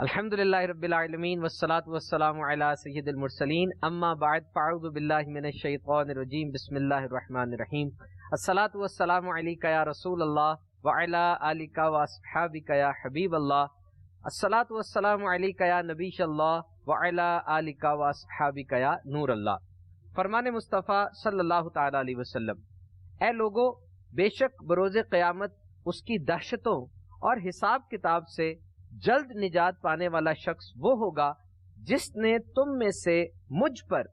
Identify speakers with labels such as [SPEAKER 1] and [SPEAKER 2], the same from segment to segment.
[SPEAKER 1] الحمدللہ رب العالمین والصلاة والسلام علی سید المرسلین اما بعد فاعوذ باللہ من الشیطان الرجیم بسم اللہ الرحمن الرحیم الصلاة والسلام علیک یا رسول اللہ وعلی آلک واصحابک یا حبیب اللہ الصلاة والسلام علیک یا نبی اللہ وعلی آلک واصحابک یا نور اللہ۔ فرمان مصطفیٰ صلی اللہ تعالی علیہ وسلم، اے لوگو، بے شک بروز قیامت اس کی دہشتوں اور حساب کتاب سے جلد نجات پانے والا شخص وہ ہوگا جس نے تم میں سے مجھ پر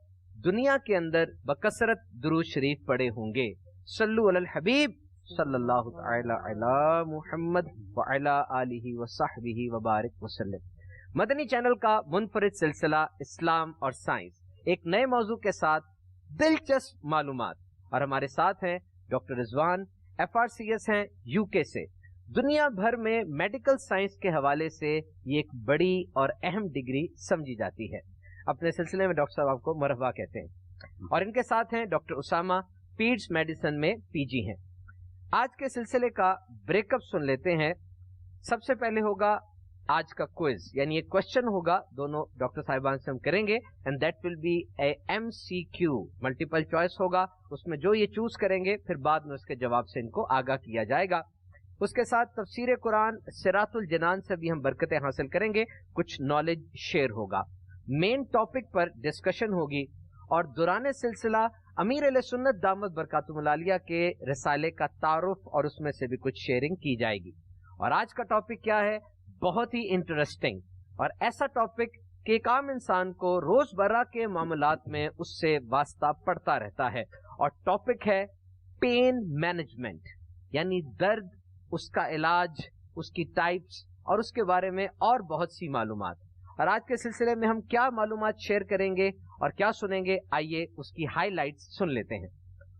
[SPEAKER 1] دنیا کے اندر بکثرت درود شریف پڑھے ہوں گے۔ صلو علی الحبیب صلی اللہ تعالی علی محمد وعلی آلہ وصحبہ وبارک وسلم۔ مدنی چینل کا منفرد سلسلہ اسلام اور سائنس، ایک نئے موضوع کے ساتھ دلچسپ معلومات، اور ہمارے ساتھ ہیں ڈاکٹر رضوان، FRCS ہیں UK سے۔ دنیا بھر میں میڈیکل سائنس کے حوالے سے یہ ایک بڑی اور اہم ڈگری سمجھی جاتی ہے۔ اپنے سلسلے میں ڈاکٹر صاحب آپ کو مرحبا کہتے ہیں، اور ان کے ساتھ ہیں ڈاکٹر اسامہ، پیڈس میڈیسن میں PG ہیں۔ آج کے سلسلے کا بریک اپ سن لیتے ہیں۔ سب سے پہلے ہوگا آج کا کوئز، یعنی ایک کوشچن ہوگا، دونوں ڈاکٹر صاحبان سے ہم کریں گے، and that will be a MCQ، multiple choice ہوگا۔ اس میں جو یہ چوز کریں گے پھر بعد میں اس کے جواب سے ان کو آگاہ کیا جائے گا۔ اس کے ساتھ تفسیر قرآن صراط الجنان سے بھی ہم برکتیں حاصل کریں گے، کچھ نالج شیئر ہوگا، مین ٹاپک پر ڈسکشن ہوگی، اور دوران سلسلہ امیر علیہ سنت دامت برکاتہم العالیہ کے رسالے کا تعارف اور اس میں سے بھی کچھ شیئرنگ کی جائے گی۔ اور آج کا ٹاپک کیا ہے؟ بہت ہی انٹرسٹنگ اور ایسا ٹاپک کہ ایک عام انسان کو روزمرہ کے معاملات میں اس سے واسطہ پڑتا رہتا ہے، اور ٹاپک ہے پین مینجمنٹ، یعنی درد، اس کا علاج، اس کی ٹائپس، اور اس کے بارے میں اور بہت سی معلومات۔ اور آج کے سلسلے میں ہم کیا معلومات شیئر کریں گے اور کیا سنیں گے، آئیے اس کی ہائی لائٹس سن لیتے ہیں۔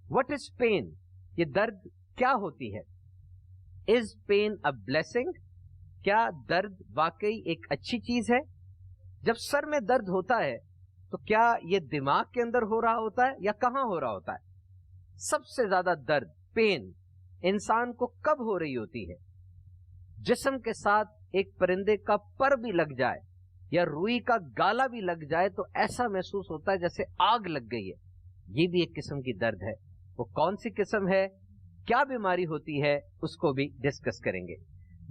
[SPEAKER 1] What is pain؟ یہ درد کیا ہوتی ہے؟ Is pain a blessing؟ کیا درد واقعی ایک اچھی چیز ہے؟ جب سر میں درد ہوتا ہے تو کیا یہ دماغ کے اندر ہو رہا ہوتا ہے یا کہاں ہو رہا ہوتا ہے؟ سب سے زیادہ درد، پین، انسان کو کب ہو رہی ہوتی ہے؟ جسم کے ساتھ ایک پرندے کا پر بھی لگ جائے یا روئی کا گالا بھی لگ جائے تو ایسا محسوس ہوتا ہے جیسے آگ لگ گئی ہے۔ یہ بھی ایک قسم کی درد ہے۔ وہ کون سی قسم ہے، کیا بیماری ہوتی ہے، اس کو بھی ڈسکس کریں گے۔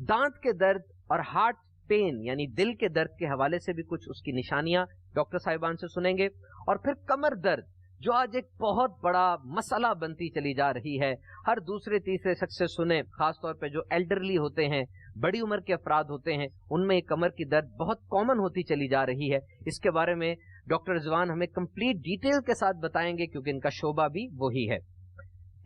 [SPEAKER 1] دانت کے درد اور ہارٹ پین یعنی دل کے درد کے حوالے سے بھی کچھ اس کی نشانیاں ڈاکٹر صاحبان سے سنیں گے، اور پھر کمر درد جو آج ایک بہت بڑا مسئلہ بنتی چلی جا رہی ہے۔ ہر دوسرے تیسرے شخص سے سنیں، خاص طور پہ جو ایلڈرلی ہوتے ہیں، بڑی عمر کے افراد ہوتے ہیں، ان میں کمر کی درد بہت کامن ہوتی چلی جا رہی ہے۔ اس کے بارے میں ڈاکٹر رضوان ہمیں کمپلیٹ ڈیٹیل کے ساتھ بتائیں گے، کیونکہ ان کا شعبہ بھی وہی ہے۔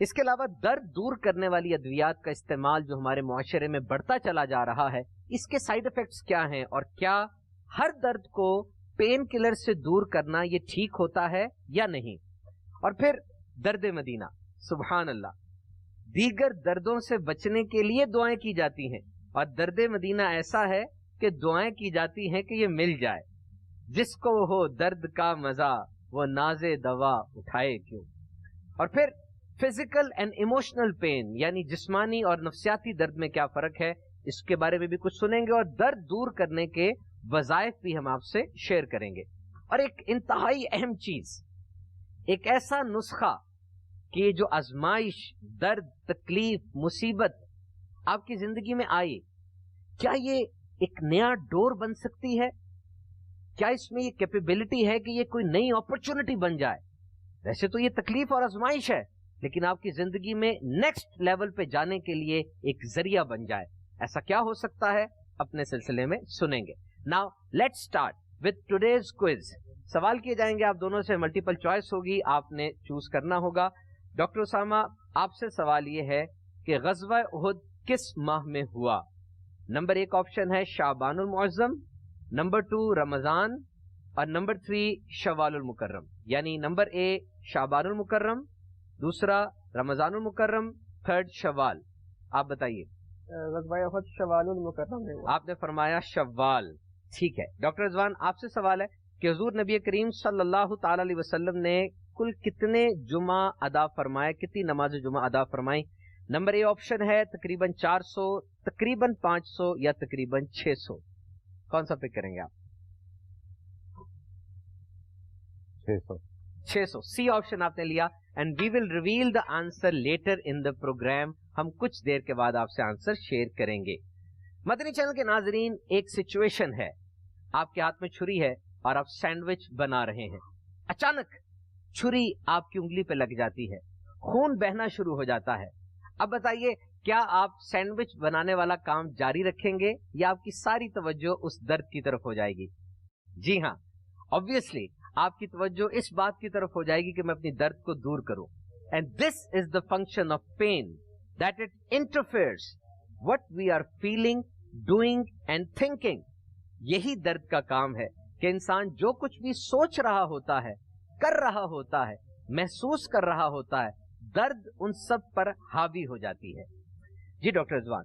[SPEAKER 1] اس کے علاوہ درد دور کرنے والی ادویات کا استعمال جو ہمارے معاشرے میں بڑھتا چلا جا رہا ہے، اس کے سائیڈ ایفیکٹس کیا ہیں، اور کیا ہر درد کو پین کلر سے دور کرنا یہ ٹھیک ہوتا ہے یا نہیں۔ اور پھر درد مدینہ، سبحان اللہ، دیگر دردوں سے بچنے کے لیے دعائیں کی جاتی ہیں، اور درد مدینہ ایسا ہے کہ دعائیں کی جاتی ہیں کہ یہ مل جائے۔ جس کو ہو درد کا مزہ وہ ناز دوا اٹھائے کیوں۔ اور پھر فزیکل اینڈ ایموشنل پین، یعنی جسمانی اور نفسیاتی درد میں کیا فرق ہے، اس کے بارے میں بھی کچھ سنیں گے، اور درد دور کرنے کے وظائف بھی ہم آپ سے شیئر کریں گے۔ اور ایک انتہائی اہم چیز، ایک ایسا نسخہ کہ جو آزمائش، درد، تکلیف، مصیبت آپ کی زندگی میں آئی، کیا یہ ایک نیا ڈور بن سکتی ہے؟ کیا اس میں یہ کیپیبلٹی ہے کہ یہ کوئی نئی اپرچونٹی بن جائے؟ ویسے تو یہ تکلیف اور آزمائش ہے، لیکن آپ کی زندگی میں نیکسٹ لیول پہ جانے کے لیے ایک ذریعہ بن جائے۔ ایسا کیا ہو سکتا ہے، اپنے سلسلے میں سنیں گے۔ Now let's start with today's quiz. سوال کیے جائیں گے آپ دونوں سے، ملٹیپل چوائس ہوگی، آپ نے چوز کرنا ہوگا۔ ڈاکٹر اسامہ، آپ سے سوال یہ ہے کہ غزوہ احد کس ماہ میں ہوا؟ نمبر 1 آپشن ہے شعبان المعظم، نمبر 2 رمضان، اور نمبر 3 شوال المکرم۔ یعنی نمبر A شعبان المکرم، دوسرا رمضان المکرم، تھرڈ شوال۔ آپ بتائیے۔
[SPEAKER 2] غزوہ احد شوال المکرم ہے۔
[SPEAKER 1] آپ نے فرمایا شوال، ٹھیک ہے۔ ڈاکٹر رضوان، آپ سے سوال ہے کہ حضور نبی کریم صلی اللہ تعالی علیہ وسلم نے کل کتنے جمعہ ادا فرمائے، کتنی نماز جمعہ ادا فرمائی؟ نمبر A آپشن ہے تقریباً 400، تقریباً 500، یا تقریباً 600۔ کون سا پک کریں گے آپ؟ 600. سی آپشن آپ نے لیا. And we will reveal the answer later in the program. ہم کچھ دیر کے بعد آپ سے آنسر شیئر کریں گے. مدنی چینل کے ناظرین، ایک سچویشن ہے، آپ کے ہاتھ میں چھری ہے اور آپ سینڈوچ بنا رہے ہیں. اچانک چھری آپ کی انگلی پہ لگ جاتی ہے، خون بہنا شروع ہو جاتا ہے. اب بتائیے، کیا آپ سینڈوچ بنانے والا کام جاری رکھیں گے یا آپ کی ساری توجہ اس درد کی طرف ہو جائے گی؟ جی ہاں، obviously آپ کی توجہ اس بات کی طرف ہو جائے گی کہ میں اپنی درد کو دور کروں. And this is the function of pain, that it interferes what we are feeling, doing and thinking. یہی درد کا کام ہے کہ انسان جو کچھ بھی سوچ رہا ہوتا ہے، کر رہا ہوتا ہے، محسوس کر رہا ہوتا ہے، درد ان سب پر حاوی ہو جاتی ہے. جی ڈاکٹر رضوان،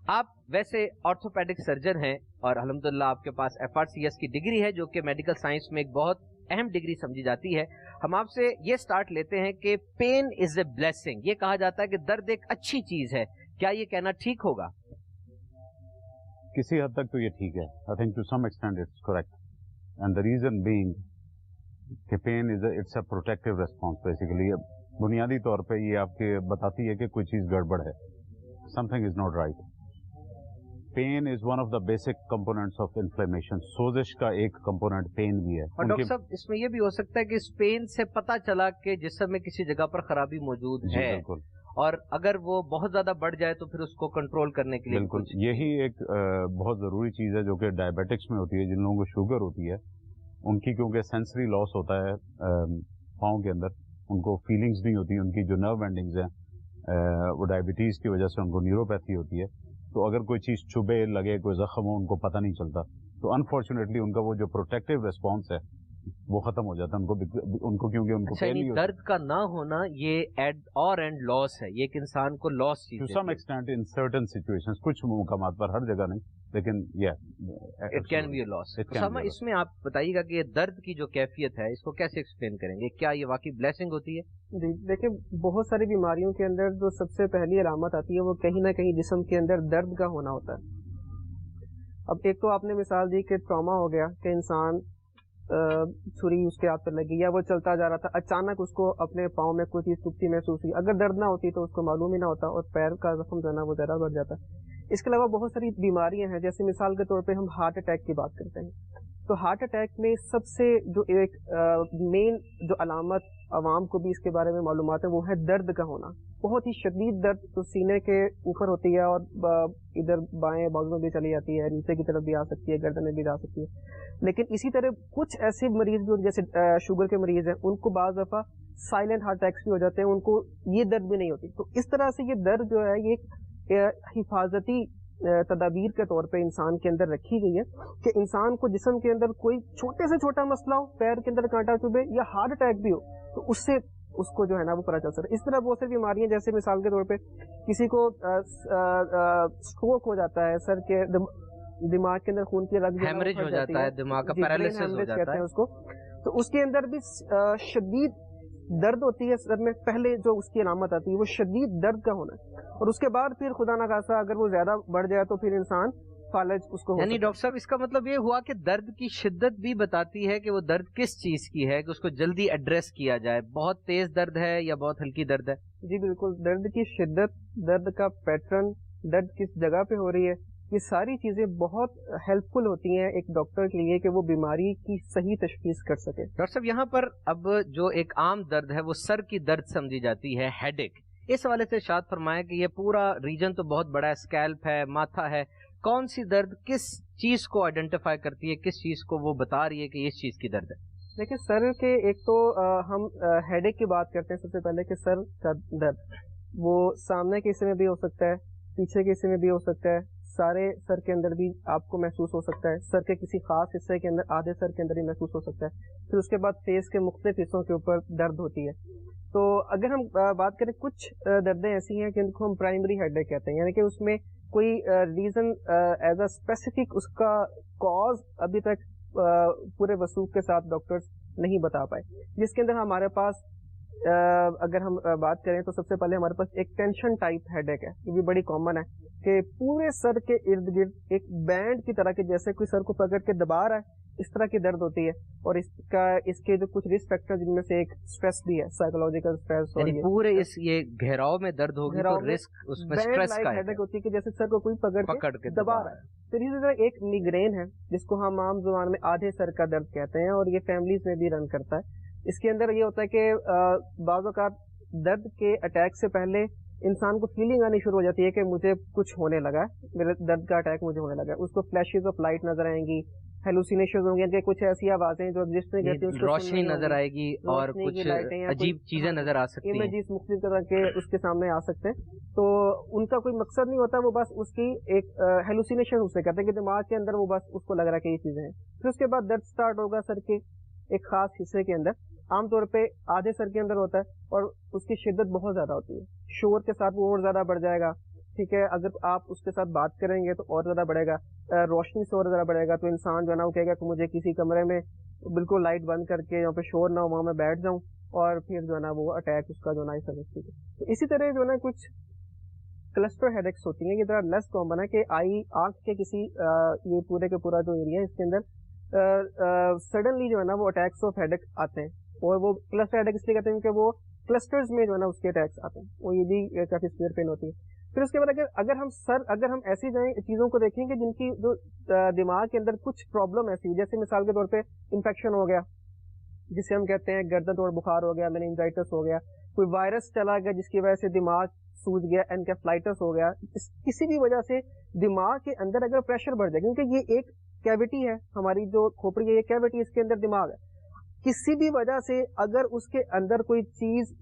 [SPEAKER 1] آپ ویسے آرتھوپیڈک سرجن ہیں اور الحمدللہ آپ کے پاس FRCS کی ڈگری ہے جو کہ میڈیکل سائنس میں ایک بہت اہم ڈگری سمجھی جاتی ہے. ہم آپ سے یہ سٹارٹ لیتے ہیں کہ پین از اے بلیسنگ. یہ کہا جاتا ہے کہ درد ایک اچھی چیز ہے، کیا یہ کہنا ٹھیک ہوگا؟
[SPEAKER 3] کسی حد تک تو یہ ٹھیک ہے. I think to some extent it's correct. And the reason being کہ pain is it's a protective response basically. بنیادی طور پہ یہ آپ کے بتاتی ہے کہ کوئی چیز گڑبڑ ہے. Something is not right. Pain is one of the basic components of inflammation. سوزش کا ایک کمپوننٹ پین بھی ہے.
[SPEAKER 1] اور ڈاکٹر صاحب اس میں یہ بھی ہو سکتا ہے کہ اس پین سے پتہ چلا کہ جسم میں کسی جگہ پر خرابی موجود ہے.
[SPEAKER 3] بالکل.
[SPEAKER 1] اور اگر وہ بہت زیادہ بڑھ جائے تو پھر اس کو کنٹرول کرنے کے لیے
[SPEAKER 3] بالکل یہی ایک بہت ضروری چیز ہے جو کہ ڈائبیٹکس میں ہوتی ہے. جن لوگوں کو شوگر ہوتی ہے ان کی کیونکہ سینسری لاس ہوتا ہے پاؤں کے اندر، ان کو فیلنگز نہیں ہوتی، ان کی جو نرو اینڈنگز ہیں وہ ڈائبٹیز کی وجہ سے ان کو نیوروپیتھی ہوتی ہے. تو اگر کوئی چیز چبھے لگے، کوئی زخم ہو، ان کو پتہ نہیں چلتا. تو انفارچونیٹلی ان کا وہ جو پروٹیکٹیو ریسپانس ہے وہ ختم ہو جاتا ہے ان کو کیونکہ ان کو پین نہیں ہوتا.
[SPEAKER 1] درد کا نہ ہونا یہ اینڈ لاس ہے، یہ ایک انسان کو لاس چیز ہے.
[SPEAKER 3] To some extent in certain situations, کچھ مقامات پر، ہر جگہ نہیں، لیکن
[SPEAKER 1] it can be a loss. اس میں آپ بتائیے گا کہ یہ درد کی جو کیفیت ہے اس کو کیسے ایکسپلین کریں گے؟ کیا یہ واقعی بلیسنگ ہوتی ہے؟
[SPEAKER 2] جی دیکھیں، بہت ساری بیماریوں کے اندر جو سب سے پہلی علامت آتی ہے وہ کہیں نہ کہیں جسم کے اندر درد کا ہونا ہوتا ہے. اب ایک تو آپ نے مثال دی کہ ٹراما ہو گیا کہ انسان چھری اس کے ہاتھ پہ لگی یا وہ چلتا جا رہا تھا، اچانک اس کو اپنے پاؤں میں کوئی چیز چبھتی محسوس ہوئی. اگر درد نہ ہوتی تو اس کو معلوم ہی نہ ہوتا اور پیر کا زخم جو ہے نا وہ زیادہ بڑھ جاتا. اس کے علاوہ بہت ساری بیماریاں ہیں، جیسے مثال کے طور پہ ہم ہارٹ اٹیک کی بات کرتے ہیں. تو ہارٹ اٹیک میں سب سے جو ایک مین جو علامت عوام کو بھی اس کے بارے میں معلومات ہے وہ ہے درد کا ہونا. بہت ہی شدید درد جو سینے کے اوپر ہوتی ہے اور ادھر بائیں بازو میں بھی چلی جاتی ہے، نیچے کی طرف بھی آ سکتی ہے، گردن میں بھی جا سکتی ہے. لیکن اسی طرح کچھ ایسے مریض جو جیسے شوگر کے مریض ہیں ان کو بعض دفعہ سائلنٹ ہارٹ اٹیکس بھی ہو جاتے ہیں، ان کو یہ درد بھی نہیں ہوتی. تو اس طرح سے یہ درد جو ہے یہ حفاظتی تدابیر کے طور پہ انسان کے اندر رکھی گئی ہے کہ انسان کو جسم کے اندر کوئی چھوٹے سے چھوٹا مسئلہ ہو، پیر کے اندر کانٹا چبھے یا ہارٹ اٹیک بھی ہو تو اس سے اس کو جو ہے نا وہ پتہ چل سکتا ہے. اس طرح بہت سی بیماریاں جیسے مثال کے طور پہ کسی کو اسٹروک ہو جاتا ہے، سر کے دماغ کے اندر خون کی رگ
[SPEAKER 1] ہیمریج ہو جاتا ہے، دماغ کا پیرالائسس ہو جاتا ہے
[SPEAKER 2] اس کو. تو اس کے اندر بھی شدید درد ہوتی ہے سر میں. پہلے جو اس کی علامت آتی ہے وہ شدید درد کا ہونا ہے، اور اس کے بعد پھر خدا نہ خاصا اگر وہ زیادہ بڑھ جائے تو پھر انسان فالج اس کو.
[SPEAKER 1] یعنی ڈاکٹر صاحب اس کا مطلب یہ ہوا کہ درد کی شدت بھی بتاتی ہے کہ وہ درد کس چیز کی ہے کہ اس کو جلدی ایڈریس کیا جائے. بہت تیز درد ہے یا بہت ہلکی درد ہے؟
[SPEAKER 2] جی بالکل، درد کی شدت، درد کا پیٹرن، درد کس جگہ پہ ہو رہی ہے، یہ ساری چیزیں بہت ہیلپ فل ہوتی ہیں ایک ڈاکٹر کے لیے کہ وہ بیماری کی صحیح تشخیص کر سکے.
[SPEAKER 1] ڈاکٹر صاحب یہاں پر اب جو ایک عام درد ہے وہ سر کی درد سمجھی جاتی ہے، ہیڈ ایک. اس حوالے سے ارشاد فرمائیں کہ یہ پورا ریجن تو بہت بڑا ہے، اسکیلپ ہے، ماتھا ہے. کون سی درد کس چیز کو آئیڈینٹیفائی کرتی ہے، کس چیز کو وہ بتا رہی ہے کہ اس چیز کی درد ہے؟
[SPEAKER 2] دیکھیں سر کے ایک تو ہم ہیڈ ایک کی بات کرتے ہیں سب سے پہلے کہ سر کا درد وہ سامنے کے حصے میں بھی ہو سکتا ہے، پیچھے کے حصے میں بھی ہو سکتا ہے، سارے سر کے اندر بھی آپ کو محسوس ہو سکتا ہے، سر کے کسی خاص حصے کے اندر، آدھے سر کے اندر بھی محسوس ہو سکتا ہے. پھر اس کے بعد فیس کے مختلف حصوں کے اوپر درد ہوتی ہے. تو اگر ہم بات کریں کچھ دردیں ایسی ہیں کہ ان کو ہم پرائمری ہیڈ ایک کہتے ہیں، یعنی کہ اس میں کوئی ریزن ایز اے اسپیسیفک اس کا کاز ابھی تک پورے وثوق کے ساتھ ڈاکٹرز نہیں بتا پائے. جس کے اندر ہمارے پاس اگر ہم بات کریں تو سب سے پہلے ہمارے پاس ایک ٹینشن ٹائپ ہیڈ ایک ہے، یہ بھی بڑی کامن ہے کہ پورے سر کے ارد گرد ایک بینڈ کی طرح کے جیسے کوئی سر کو پکڑ کے دبا رہا ہے اس طرح کی درد ہوتی ہے. اور اس کے جو کچھ رسک فیکٹر جن میں سے ایک اسٹریس بھی ہے, سائیکولوجیکل اسٹریس,
[SPEAKER 1] یعنی پورے اس یہ گہراؤ میں درد ہوگی تو رسک اس میں اسٹریس کا ہے
[SPEAKER 2] ہوتی ہے کہ جیسے سر کو کوئی پکڑ کے دبا رہا ہے. پھر اسی طرح ایک میگرین ہے جس کو ہم عام زبان میں آدھے سر کا درد کہتے ہیں, اور یہ فیملیز میں بھی رن کرتا ہے. اس کے اندر یہ ہوتا ہے کہ بعض اوقات درد کے اٹیک سے پہلے انسان کو فیلنگ آنی شروع ہو جاتی ہے کہ مجھے کچھ ہونے لگا ہے, میرے درد کا اٹیک مجھے ہونے لگا ہے. اس کو فلیشز آف لائٹ نظر آئیں گی, ہیلوسینیشنز ہوں گے, کچھ ایسی آوازیں جو ایگزسٹ نہیں کرتی,
[SPEAKER 1] روشنی نظر آئے گی اور کچھ عجیب چیزیں نظر آ سکتی ہیں,
[SPEAKER 2] امیجز مختلف طرح کے اس کے سامنے آ سکتے ہیں. تو ان کا کوئی مقصد نہیں ہوتا, وہ بس اس کی ایک ہیلوسینیشن اسے کہتے ہیں کہ دماغ کے اندر وہ بس اس کو لگ رہا ہے کہ یہ چیزیں ہیں. پھر اس کے بعد درد سٹارٹ ہوگا سر کے ایک خاص حصے کے اندر, عام طور پہ آدھے سر کے اندر ہوتا ہے, اور اس کی شدت بہت زیادہ ہوتی ہے. شور کے ساتھ وہ اور زیادہ بڑھ جائے گا, ٹھیک ہے. اگر آپ اس کے ساتھ بات کریں گے تو اور زیادہ بڑھے گا, روشنی سے اور زیادہ بڑھے گا. تو انسان جو ہے نا وہ کہے گا کہ مجھے کسی کمرے میں بالکل لائٹ بند کر کے یہاں پہ شور نہ ہو, وہاں میں بیٹھ جاؤں, اور پھر جو ہے نا وہ اٹیک اس کا جو ہے نا سمجھتی ہے. تو اسی طرح جو ہے نا کچھ کلسٹر ہیڈیکس ہوتی ہیں, یہ ذرا لیس کامن ہے کہ آنکھ کے کسی یہ پورے کے پورا جو ایریا ہے اس کے اندر سڈنلی جو ہے نا وہ اٹیکس آف ہیڈیک آتے ہیں. اور وہ کلسٹر ہیڈیک اس لیے کہتے ہیں کہ وہ کلسٹرز میں جو ہے نا اس کے اٹیکس آتے ہیں, وہ یہ بھی کافی سیویئر پین ہوتی ہے. پھر اس کے بعد اگر ہم ایسی چیزوں کو دیکھیں کہ جن کی جو دماغ کے اندر کچھ پرابلم ایسی, جیسے مثال کے طور پہ انفیکشن ہو گیا جسے ہم کہتے ہیں گردن توڑ بخار ہو گیا, میننجائٹس ہو گیا, کوئی وائرس چلا گیا جس کی وجہ سے دماغ سوج گیا, انکیفلائٹس ہو گیا, کسی بھی وجہ سے دماغ کے اندر اگر پریشر بڑھ جائے, کیونکہ یہ ایک کیوٹی ہے ہماری جو کھوپڑی ہے, یہ کیوٹی اس کے اندر دماغ ہے, کسی بھی وجہ سے اگر اس کے اندر کوئی چیز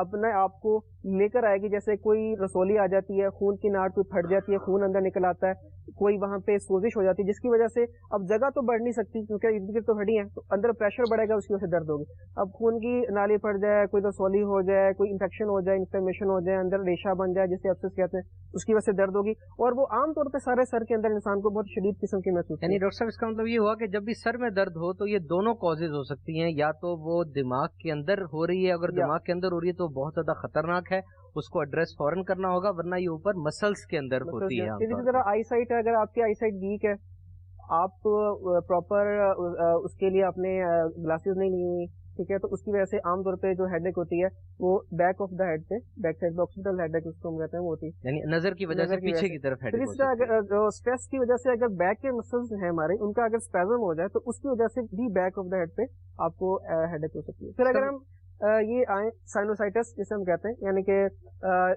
[SPEAKER 2] اپنے آپ کو لے کر آئے گی, جیسے کوئی رسولی آ جاتی ہے, خون کی ناٹ کوئی پھٹ جاتی ہے, خون اندر نکل آتا ہے, کوئی وہاں پہ سوزش ہو جاتی ہے جس کی وجہ سے اب جگہ تو بڑھ نہیں سکتی کیونکہ ارد گرد تو ہڈی ہیں, تو اندر پریشر بڑھے گا, اس کی وجہ سے درد ہوگی. اب خون کی نالی پھٹ جائے, کوئی رسولی ہو جائے, کوئی انفیکشن ہو جائے, انفلیمیشن ہو جائے, اندر ریشہ بن جائے جسے ایبسس کہتے ہیں, اس کی وجہ سے درد ہوگی. اور وہ عام طور پہ سارے سر کے اندر انسان کو بہت شدید قسم کی محسوس.
[SPEAKER 1] یعنی ڈاکٹر صاحب اس کا مطلب یہ ہوا کہ جب بھی سر میں درد ہو تو یہ دونوں کازز ہو سکتی ہیں, یا تو وہ دماغ کے اندر ہو رہی ہے, اگر دماغ کے اندر ہو رہی ہے تو بہت زیادہ خطرناک ہے, اس کو ایڈریس فوراً کرنا ہوگا, ورنہ یہ اوپر مسلس کے اندر ہوتی ہے.
[SPEAKER 2] اسی طرح آئی سائٹ ہے, اگر آپ کی آئی سائٹ ویک ہے, آپ پراپر اس کے لیے اپنے گلاسز نہیں لی ہوئی, ٹھیک ہے, تو اس کی وجہ سے عام طور پہ جو ہیڈ ایک ہوتی ہے وہ بیک آف دا ہیڈ پہ, بیک سائڈ آکسیڈل ہیڈ ایک اس کو ہم کہتے ہیں, وہ ہوتی ہے
[SPEAKER 1] یعنی نظر کی وجہ سے پیچھے کی طرف ہیڈ ایک.
[SPEAKER 2] اس کا جو اسٹریس کی وجہ سے اگر بیک کے مسلز ہیں ہمارے, ان کا اگر اسپیزم ہو جائے تو اس کی وجہ سے بھی بیک آف دا ہیڈ پہ آپ کو ہیڈ ایک ہو سکتی ہے. پھر اگر ہم یہ آئیں سائنوسائٹس جسے ہم کہتے ہیں, یعنی کہ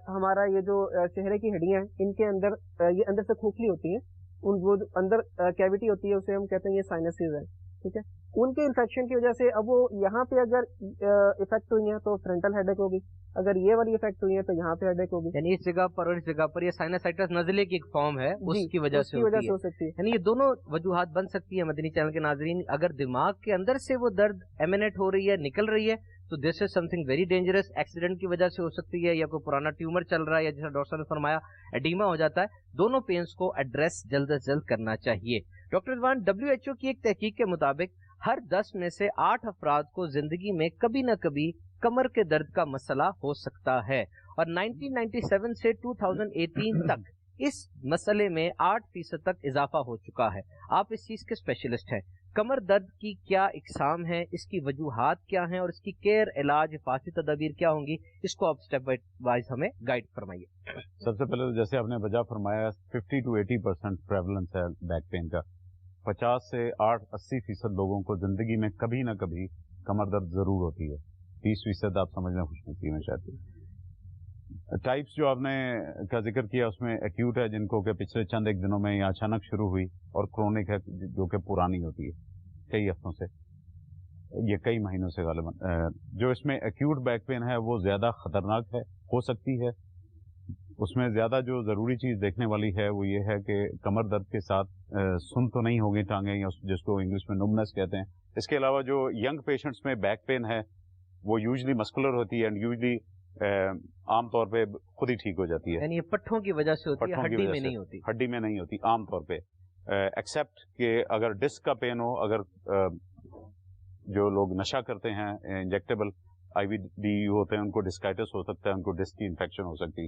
[SPEAKER 2] ہمارا یہ جو چہرے کی ہڈیاں ہیں ان کے اندر یہ اندر سے کھوکھلی ہوتی ہیں, ان وہ اندر کیوٹی ہوتی ہے اسے ہم کہتے ہیں یہ سائنسز ہے, ٹھیک ہے. ان کے انفیکشن کی وجہ سے اب وہ یہاں پہ اگر افیکٹ ہوئی ہیں تو فرنٹل ہیڈ ایک ہوگی, اگر یہ والی افیکٹ ہوئی ہے تو یہاں پہ ہیڈ ایک ہوگی.
[SPEAKER 1] یعنی اس جگہ پر اور اس جگہ پر یہ سائنسائٹس نزلے کی ایک فارم ہے, اس کی وجہ سے
[SPEAKER 2] ہو سکتی ہے.
[SPEAKER 1] یعنی یہ دونوں وجوہات بن سکتی ہے مدنی چینل کے ناظرین. اگر دماغ کے اندر سے وہ درد ایمینیٹ ہو رہی ہے, نکل رہی ہے, تو this is something very dangerous. Accident کی وجہ سے ہو سکتی ہے, یا کوئی پرانا ٹیومر چل رہا ہے, یا جیسا ڈاکٹر نے فرمایا ایڈیما ہو جاتا ہے. دونوں پینس کو ایڈریس جلد از جلد کرنا چاہیے. ڈاکٹر رضوان, WHO کی ایک تحقیق کے مطابق ہر 10 میں سے 8 افراد کو زندگی میں کبھی نہ کبھی کمر کے درد کا مسئلہ ہو سکتا ہے, اور 1997 سے 2018 تک اس مسئلے میں 8% تک اضافہ ہو چکا ہے. آپ اس چیز کے اسپیشلسٹ ہیں. کمر درد کی کیا اقسام ہیں, اس کی وجوہات کیا ہیں, اور اس کی کیئر, علاج, حفاظتی تدابیر کیا ہوں گی, اس کو آپ سٹیپ وائز ہمیں گائیڈ فرمائیے.
[SPEAKER 3] سب سے پہلے جیسے آپ نے وجہ فرمایا 50 to 80% پریولنس ہے بیک پین کا. 50 سے 80% لوگوں کو زندگی میں کبھی نہ کبھی کمر درد ضرور ہوتی ہے. 30% آپ سمجھنا خوش نصیب ہیں شاید. ٹائپس جو آپ نے کا ذکر کیا اس میں ایکیوٹ ہے, جن کو کہ پچھلے چند ایک دنوں میں یا اچانک شروع ہوئی, اور کرونک ہے جو کہ پرانی ہوتی ہے کئی ہفتوں سے, یہ کئی مہینوں سے غالباً. جو اس میں ایکیوٹ بیک پین ہے وہ زیادہ خطرناک ہے, ہو سکتی ہے. اس میں زیادہ جو ضروری چیز دیکھنے والی ہے وہ یہ ہے کہ کمر درد کے ساتھ سن تو نہیں ہوگی ٹانگیں, یا جس کو انگلش میں نمنس کہتے ہیں. اس کے علاوہ جو ینگ پیشنٹس میں بیک پین ہے وہ یوزلی مسکولر ہوتی ہے, اینڈ یوزلی عام طور پہ خود ہی ٹھیک ہو جاتی ہے.
[SPEAKER 1] یعنی یہ پٹھوں کی وجہ سے ہوتی ہے, ہڈی میں نہیں ہوتی.
[SPEAKER 3] ہڈی میں نہیں ہوتی عام طور پہ, ایکسیپٹ کہ اگر ڈسک کا پین ہو, اگر جو لوگ نشہ کرتے ہیں انجیکٹیبل IVD ہوتے ہیں ان کو ڈسکائٹس ہو سکتا ہے, ان کو ڈسک کی انفیکشن ہو سکتی.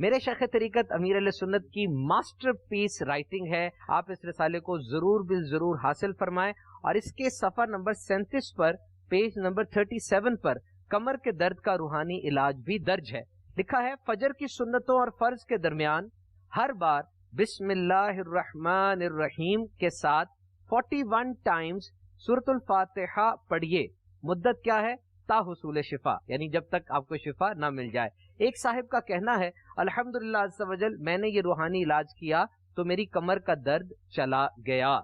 [SPEAKER 1] میرے شیخ طریقت امیر علیہ سنت کی ماسٹر پیس رائٹنگ ہے. آپ اس رسالے کو ضرور بالضرور حاصل فرمائیں. اور اس کے صفحہ نمبر 37 پر پیج نمبر 37 پر کمر کے درد کا روحانی علاج بھی درج ہے. لکھا ہے فجر کی سنتوں اور فرض کے درمیان ہر بار بسم اللہ الرحمن الرحیم کے ساتھ 41 ٹائمز سورۃ الفاتحہ پڑھیے. مدت کیا ہے؟ تا حصول شفا، یعنی جب تک آپ کو شفا نہ مل جائے. ایک صاحب کا کہنا ہے الحمدللہ عز وجل میں نے یہ روحانی علاج کیا تو میری کمر کا درد چلا گیا.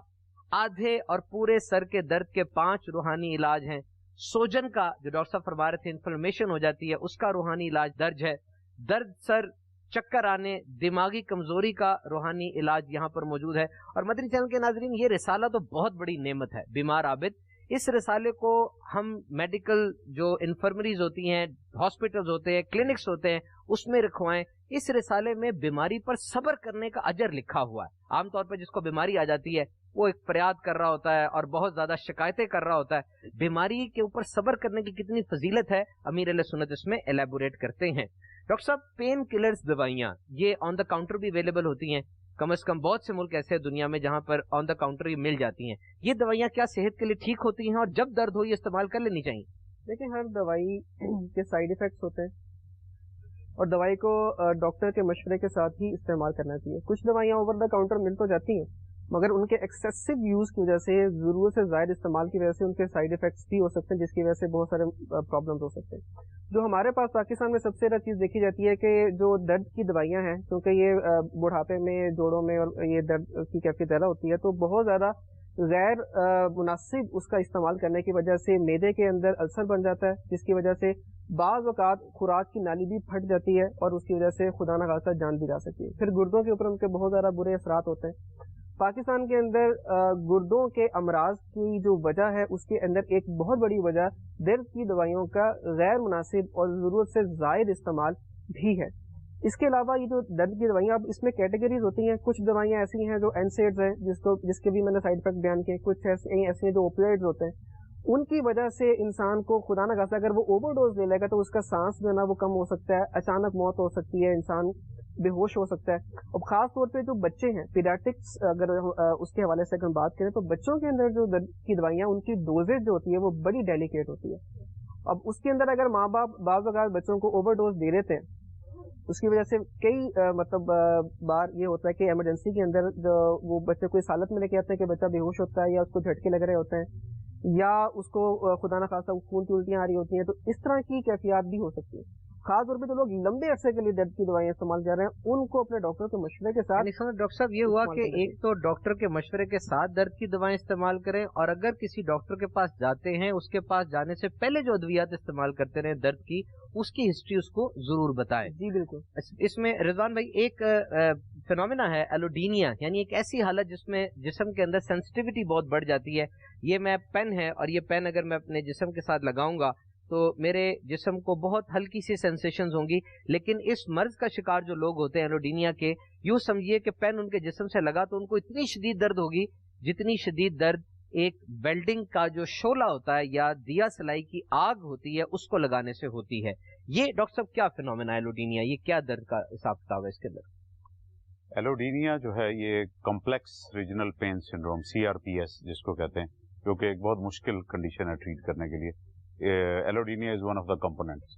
[SPEAKER 1] آدھے اور پورے سر کے درد کے 5 روحانی علاج ہیں. سوجن کا جو ڈاکٹر صاحب فرما رہے تھے انفلمیشن ہو جاتی ہے اس کا روحانی علاج درج ہے. درد سر، چکر آنے، دماغی کمزوری کا روحانی علاج یہاں پر موجود ہے. اور مدنی چینل کے ناظرین یہ رسالہ تو بہت بڑی نعمت ہے. بیمار عابد اس رسالے کو ہم میڈیکل جو انفرمریز ہوتی ہیں، ہاسپٹلز ہوتے ہیں، کلینکس ہوتے ہیں، اس میں رکھوائیں. اس رسالے میں بیماری پر صبر کرنے کا اجر لکھا ہوا ہے. عام طور پر جس کو بیماری آ جاتی ہے وہ ایک فریاد کر رہا ہوتا ہے اور بہت زیادہ شکایتیں کر رہا ہوتا ہے. بیماری کے اوپر صبر کرنے کی کتنی فضیلت ہے امیر علیہ سنت اس میں ایلیبوریٹ کرتے ہیں. ڈاکٹر صاحب پین کلرز دوائیاں یہ آن دا کاؤنٹر بھی اویلیبل ہوتی ہیں. کم از کم بہت سے ملک ایسے ہیں دنیا میں جہاں پر آن دا کاؤنٹر ہی مل جاتی ہیں. یہ دوائیاں کیا صحت کے لیے ٹھیک ہوتی ہیں اور جب درد ہو یہ استعمال کر لینی چاہیے؟
[SPEAKER 2] دیکھیں ہر دوائی کے سائیڈ ایفیکٹس ہوتے ہیں اور دوائی کو ڈاکٹر کے مشورے کے ساتھ ہی استعمال کرنا چاہیے. کچھ دوائیاں اوور دا کاؤنٹر مل تو جاتی ہیں مگر ان کے ایکسیسو یوز کی وجہ سے، ضرورت سے زائد استعمال کی وجہ سے ان کے سائیڈ ایفیکٹس بھی ہو سکتے ہیں جس کی وجہ سے بہت سارے پرابلمس ہو سکتے ہیں. جو ہمارے پاس پاکستان میں سب سے زیادہ چیز دیکھی جاتی ہے کہ جو درد کی دوائیاں ہیں، کیونکہ یہ بڑھاپے میں جوڑوں میں اور یہ درد کی کیفیت زیادہ ہوتی ہے تو بہت زیادہ غیر مناسب اس کا استعمال کرنے کی وجہ سے معدے کے اندر السر بن جاتا ہے، جس کی وجہ سے بعض اوقات خوراک کی نالی بھی پھٹ جاتی ہے اور اس کی وجہ سے خدا نہ خواستہ جان بھی جا سکتی ہے. پھر گردوں کے اوپر ان کے بہت زیادہ برے اثرات ہوتے ہیں. پاکستان کے اندر گردوں کے امراض کی جو وجہ ہے اس کے اندر ایک بہت بڑی وجہ درد کی دوائیوں کا غیر مناسب اور ضرورت سے زائد استعمال بھی ہے. اس کے علاوہ یہ جو درد کی دوائیاں، اب اس میں کیٹیگریز ہوتی ہیں. کچھ دوائیاں ایسی ہیں جو NSAIDs ہیں جس کے بھی میں نے سائیڈ افیکٹ بیان کیے. کچھ ایسی ہیں جو اوپیوائڈز ہوتے ہیں. ان کی وجہ سے انسان کو خدا نہ خواستہ اگر وہ اوور ڈوز لے لے گا تو اس کا سانس جو ہے نا وہ کم ہو سکتا ہے، اچانک موت ہو سکتی ہے، انسان بے ہوش ہو سکتا ہے. اب خاص طور پہ جو بچے ہیں، پیڈیاٹرکس اگر اس کے حوالے سے اگر بات کریں تو بچوں کے اندر جو درد کی دوائیاں ان کی ڈوزیج جو ہوتی ہے وہ بڑی ڈیلیکیٹ ہوتی ہے. اب اس کے اندر اگر ماں باپ بعض اوقات بچوں کو اوور ڈوز دے دیتے ہیں اس کی وجہ سے کئی بار یہ ہوتا ہے کہ ایمرجنسی کے اندر وہ بچے کو اس حالت میں لے کے آتے ہیں کہ بچہ بے ہوش ہوتا ہے یا اس کو جھٹکے لگ رہے ہوتے ہیں یا اس کو خدا نہ خواستہ خون کی الٹیاں آ رہی ہوتی ہیں. تو اس طرح کی کیفیات بھی ہو سکتی ہیں. خاص طور پہ جو لوگ لمبے عرصے کے لیے درد کی دوائیاں استعمال کر رہے ہیں ان کو اپنے ڈاکٹر کے مشورے کے ساتھ.
[SPEAKER 1] ڈاکٹر صاحب یہ ہوا کہ ایک تو ڈاکٹر کے مشورے کے ساتھ درد کی دوائیں استعمال کریں، اور اگر کسی ڈاکٹر کے پاس جاتے ہیں اس کے پاس جانے سے پہلے جو ادویات استعمال کرتے رہے درد کی اس کی ہسٹری اس کو ضرور بتائیں.
[SPEAKER 2] جی بالکل.
[SPEAKER 1] اس میں رضوان بھائی ایک فینومینا ہے ایلوڈینیا، یعنی ایک ایسی حالت جس میں جسم کے اندر سینسٹیوٹی بہت بڑھ جاتی ہے. یہ میں پین ہے اور یہ پین اگر میں اپنے جسم کے ساتھ لگاؤں گا تو میرے جسم کو بہت ہلکی سی سینسیشنز ہوں گی. لیکن اس مرض کا شکار جو لوگ ہوتے ہیں ایلوڈینیا کے، یوں سمجھیے کہ پین ان کے جسم سے لگا تو ان کو اتنی شدید درد ہوگی جتنی شدید درد ایک ویلڈنگ کا جو شعلہ ہوتا ہے یا دیا سلائی کی آگ ہوتی ہے اس کو لگانے سے ہوتی ہے. یہ ڈاکٹر صاحب کیا فینومینا ہے ایلوڈینیا؟ یہ کیا درد کا حساب کتاب ہے اس کے اندر؟
[SPEAKER 3] ایلوڈینیا جو ہے یہ complex regional pain syndrome CRPS جس کو کہتے ہیں، جو کہ ایک بہت مشکل کنڈیشن ہے ٹریٹ کرنے کے لیے. Allodynia is one of the components.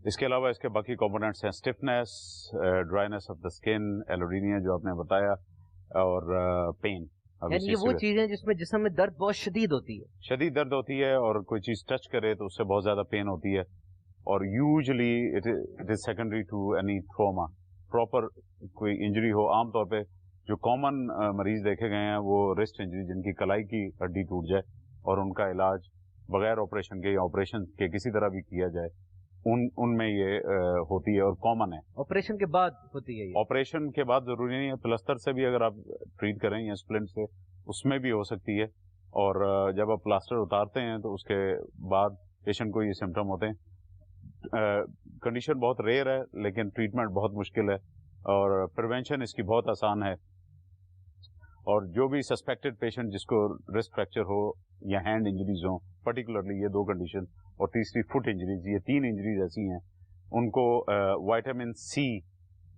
[SPEAKER 3] اس کے علاوہ اس کے باقی کمپوننٹس ہیں اسٹفنس، ڈرائنس آف دا اسکن، ایلوڈینیا جو آپ نے بتایا، اور پین.
[SPEAKER 1] یعنی یہ وہ چیزیں جس میں جسم میں درد بہت شدید ہوتی ہے،
[SPEAKER 3] شدید درد ہوتی ہے، اور کوئی چیز ٹچ کرے تو اس سے بہت زیادہ پین ہوتی ہے. اور usually it is secondary to any trauma. Proper کوئی انجری ہو، عام طور پہ جو کامن مریض دیکھے گئے ہیں وہ رسٹ انجری، جن کی کلائی کی ہڈی ٹوٹ جائے اور ان کا علاج بغیر آپریشن کے یا آپریشن کے کسی طرح بھی کیا جائے، ان میں یہ ہوتی ہے اور کامن ہے.
[SPEAKER 1] آپریشن کے بعد ہوتی ہے.
[SPEAKER 3] آپریشن کے بعد ضروری نہیں ہے، پلستر سے بھی اگر آپ ٹریٹ کریں یا اسپلنٹ سے اس میں بھی ہو سکتی ہے. اور جب آپ پلاسٹر اتارتے ہیں تو اس کے بعد پیشنٹ کو یہ سمٹم ہوتے ہیں. کنڈیشن بہت ریئر ہے لیکن ٹریٹمنٹ بہت مشکل ہے اور پریونشن اس کی بہت آسان ہے. اور جو بھی سسپیکٹڈ پیشنٹ جس کو رسٹ فریکچر ہو یا ہینڈ انجریز ہوں، پرٹیکولرلی یہ 2 کنڈیشن، اور تیسری فٹ انجریز، یہ 3 انجریز ایسی ہیں ان کو وائٹامن C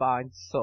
[SPEAKER 1] 500।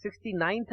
[SPEAKER 1] 69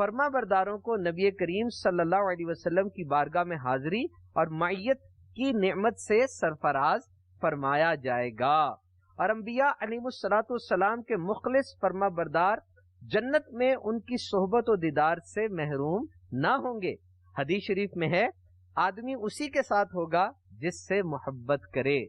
[SPEAKER 1] فرما برداروں کو نبی کریم صلی اللہ علیہ وسلم کی بارگاہ میں حاضری اور معیت کی نعمت سے سرفراز فرمایا جائے گا، اور انبیاء علیہ الصلوۃ والسلام کے مخلص فرما بردار جنت میں ان کی صحبت و دیدار سے محروم نہ ہوں گے۔ حدیث شریف میں ہے آدمی اسی کے ساتھ ہوگا جس سے محبت کرے۔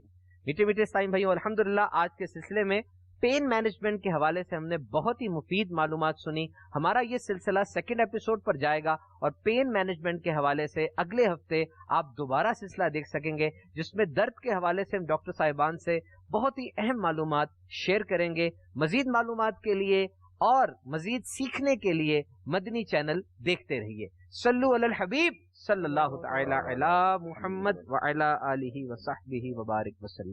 [SPEAKER 1] میٹھے میٹھے سائن بھائیوں، الحمدللہ آج کے سلسلے میں پین مینجمنٹ کے حوالے سے ہم نے بہت ہی مفید معلومات سنی۔ ہمارا یہ سلسلہ سیکنڈ ایپیسوڈ پر جائے گا اور پین مینجمنٹ کے حوالے سے اگلے ہفتے آپ دوبارہ سلسلہ دیکھ سکیں گے، جس میں درد کے حوالے سے ہم ڈاکٹر صاحبان سے بہت ہی اہم معلومات شیئر کریں گے۔ مزید معلومات کے لیے اور مزید سیکھنے کے لیے مدنی چینل دیکھتے رہیے۔ صلو علی الحبیب صلی اللہ تعالی علی محمد وعلی آلہ وصحبہ وبارک وسلم۔